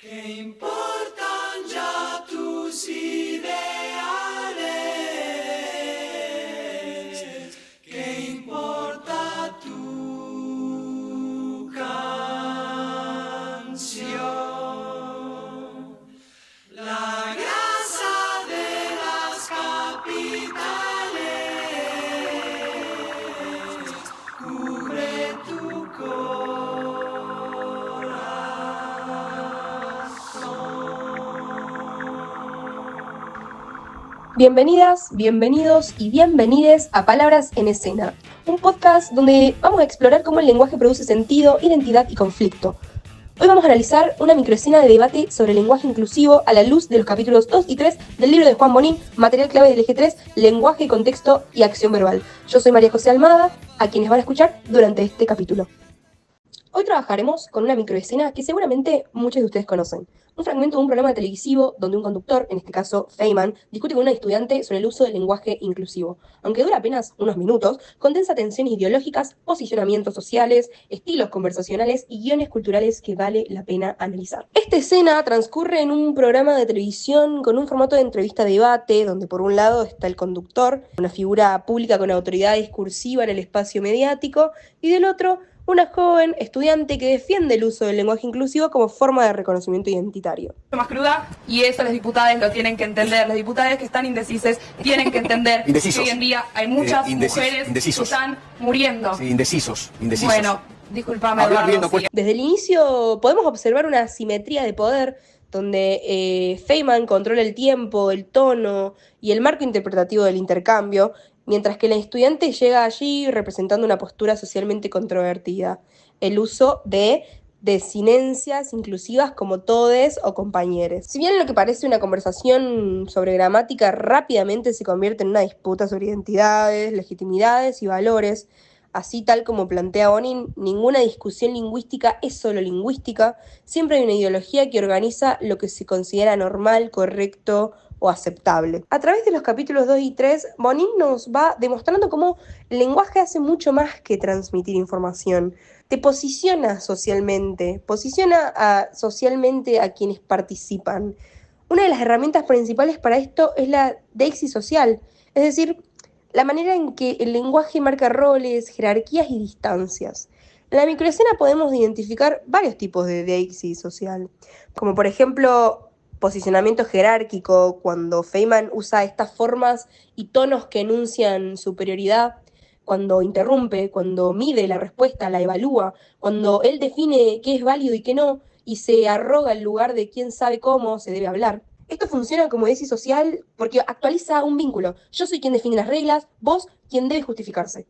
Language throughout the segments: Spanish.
¿Qué importan ya tus ideales? ¿Qué importa tu canción? La grasa de las capitales cubre tu Bienvenidas, bienvenidos y bienvenides a Palabras en Escena, un podcast donde vamos a explorar cómo el lenguaje produce sentido, identidad y conflicto. Hoy vamos a analizar una microescena de debate sobre el lenguaje inclusivo a la luz de los capítulos 2 y 3 del libro de Juan Bonín, Material clave del eje 3, Lenguaje, contexto y acción verbal. Yo soy María José Almada, a quienes van a escuchar durante este capítulo. Hoy trabajaremos con una microescena que seguramente muchos de ustedes conocen. Un fragmento de un programa televisivo donde un conductor, en este caso Feynman, discute con una estudiante sobre el uso del lenguaje inclusivo. Aunque dura apenas unos minutos, condensa tensiones ideológicas, posicionamientos sociales, estilos conversacionales y guiones culturales que vale la pena analizar. Esta escena transcurre en un programa de televisión con un formato de entrevista-debate, donde por un lado está el conductor, una figura pública con autoridad discursiva en el espacio mediático, y del otro, una joven estudiante que defiende el uso del lenguaje inclusivo como forma de reconocimiento identitario. Más cruda, y eso las diputadas lo tienen que entender. Las diputadas que están indecises tienen que entender que hoy en día hay muchas mujeres que están muriendo. Sí, indecisos. Bueno, discúlpame, Eduardo, sí. Desde el inicio podemos observar una asimetría de poder donde Feynman controla el tiempo, el tono y el marco interpretativo del intercambio, mientras que el estudiante llega allí representando una postura socialmente controvertida, el uso de desinencias inclusivas como todes o compañeres. Si bien lo que parece una conversación sobre gramática rápidamente se convierte en una disputa sobre identidades, legitimidades y valores, así tal como plantea Bonín, ninguna discusión lingüística es solo lingüística, siempre hay una ideología que organiza lo que se considera normal, correcto o aceptable. A través de los capítulos 2 y 3, Bonín nos va demostrando cómo el lenguaje hace mucho más que transmitir información. Te posiciona socialmente, socialmente a quienes participan. Una de las herramientas principales para esto es la deixis social, es decir, la manera en que el lenguaje marca roles, jerarquías y distancias. En la microescena podemos identificar varios tipos de deixis social, como por ejemplo posicionamiento jerárquico, cuando Feynman usa estas formas y tonos que enuncian superioridad, cuando interrumpe, cuando mide la respuesta, la evalúa, cuando él define qué es válido y qué no, y se arroga el lugar de quién sabe cómo se debe hablar. Esto funciona como deixis social porque actualiza un vínculo. Yo soy quien define las reglas, vos quien debe justificarse.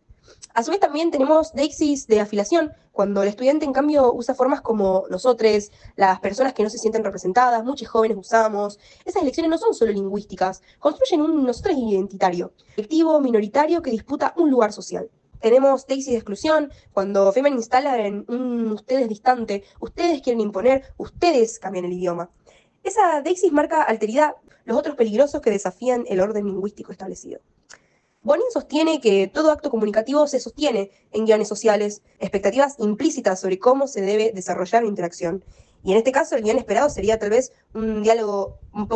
A su vez también tenemos deixis de afiliación, cuando el estudiante en cambio usa formas como nosotros, las personas que no se sienten representadas, muchos jóvenes usamos. Esas elecciones no son solo lingüísticas, construyen un nosotros identitario, colectivo, minoritario que disputa un lugar social. Tenemos deixis de exclusión, cuando Feynman instala en un ustedes distante, ustedes quieren imponer, ustedes cambian el idioma. Esa deixis marca alteridad, los otros peligrosos que desafían el orden lingüístico establecido. Bonín sostiene que todo acto comunicativo se sostiene en guiones sociales, expectativas implícitas sobre cómo se debe desarrollar la interacción. Y en este caso el guión esperado sería tal vez un diálogo un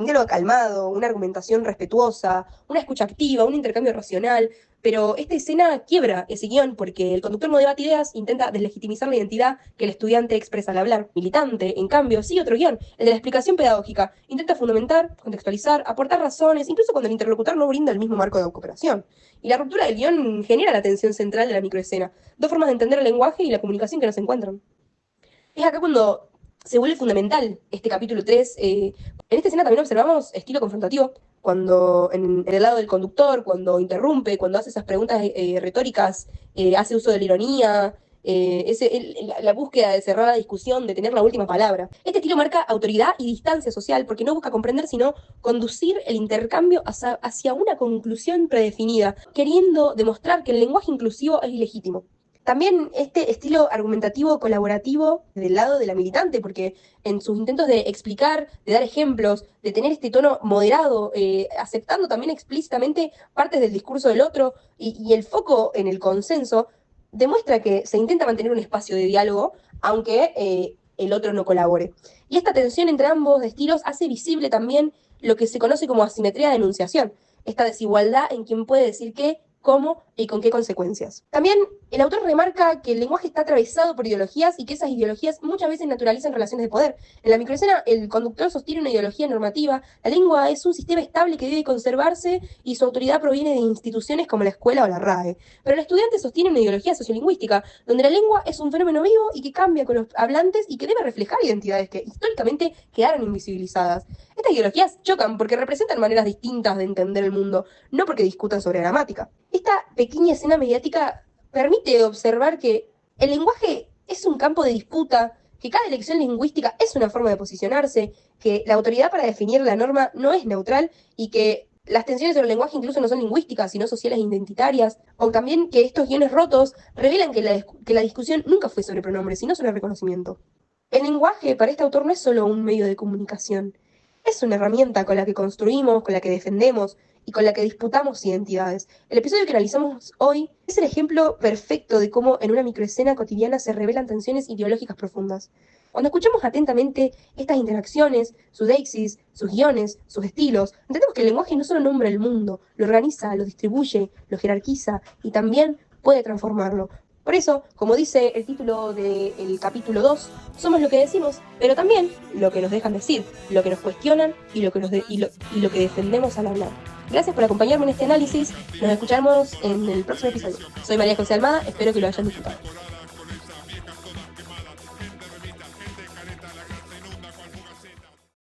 diálogo calmado, una argumentación respetuosa, una escucha activa, un intercambio racional. Pero esta escena quiebra ese guión porque el conductor no debate ideas, intenta deslegitimizar la identidad que el estudiante expresa al hablar. Militante, en cambio, sigue otro guión, el de la explicación pedagógica. Intenta fundamentar, contextualizar, aportar razones, incluso cuando el interlocutor no brinda el mismo marco de cooperación. Y la ruptura del guión genera la tensión central de la microescena, dos formas de entender el lenguaje y la comunicación que no se encuentran. Es acá cuando se vuelve fundamental este capítulo 3. En esta escena también observamos estilo confrontativo, cuando en el lado del conductor, cuando interrumpe, cuando hace esas preguntas retóricas, hace uso de la ironía, la búsqueda de cerrar la discusión, de tener la última palabra. Este estilo marca autoridad y distancia social, porque no busca comprender, sino conducir el intercambio hacia una conclusión predefinida, queriendo demostrar que el lenguaje inclusivo es ilegítimo. También este estilo argumentativo colaborativo del lado de la militante, porque en sus intentos de explicar, de dar ejemplos, de tener este tono moderado, aceptando también explícitamente partes del discurso del otro y el foco en el consenso, demuestra que se intenta mantener un espacio de diálogo, aunque el otro no colabore. Y esta tensión entre ambos estilos hace visible también lo que se conoce como asimetría de enunciación, esta desigualdad en quién puede decir qué, cómo y con qué consecuencias. También el autor remarca que el lenguaje está atravesado por ideologías y que esas ideologías muchas veces naturalizan relaciones de poder. En la microescena, el conductor sostiene una ideología normativa, la lengua es un sistema estable que debe conservarse y su autoridad proviene de instituciones como la escuela o la RAE. Pero el estudiante sostiene una ideología sociolingüística, donde la lengua es un fenómeno vivo y que cambia con los hablantes y que debe reflejar identidades que históricamente quedaron invisibilizadas. Estas ideologías chocan porque representan maneras distintas de entender el mundo, no porque discutan sobre gramática. Esta pequeña escena mediática permite observar que el lenguaje es un campo de disputa, que cada elección lingüística es una forma de posicionarse, que la autoridad para definir la norma no es neutral y que las tensiones sobre el lenguaje incluso no son lingüísticas, sino sociales e identitarias, o también que estos guiones rotos revelan que la discusión nunca fue sobre pronombres, sino sobre reconocimiento. El lenguaje para este autor no es solo un medio de comunicación, es una herramienta con la que construimos, con la que defendemos y con la que disputamos identidades. El episodio que analizamos hoy es el ejemplo perfecto de cómo en una microescena cotidiana se revelan tensiones ideológicas profundas. Cuando escuchamos atentamente estas interacciones, sus deixis, sus guiones, sus estilos, entendemos que el lenguaje no solo nombra el mundo, lo organiza, lo distribuye, lo jerarquiza y también puede transformarlo. Por eso, como dice el título del capítulo 2, somos lo que decimos, pero también lo que nos dejan decir, lo que nos cuestionan y lo que defendemos al hablar. Gracias por acompañarme en este análisis. Nos escuchamos en el próximo episodio. Soy María José Almada, espero que lo hayan disfrutado.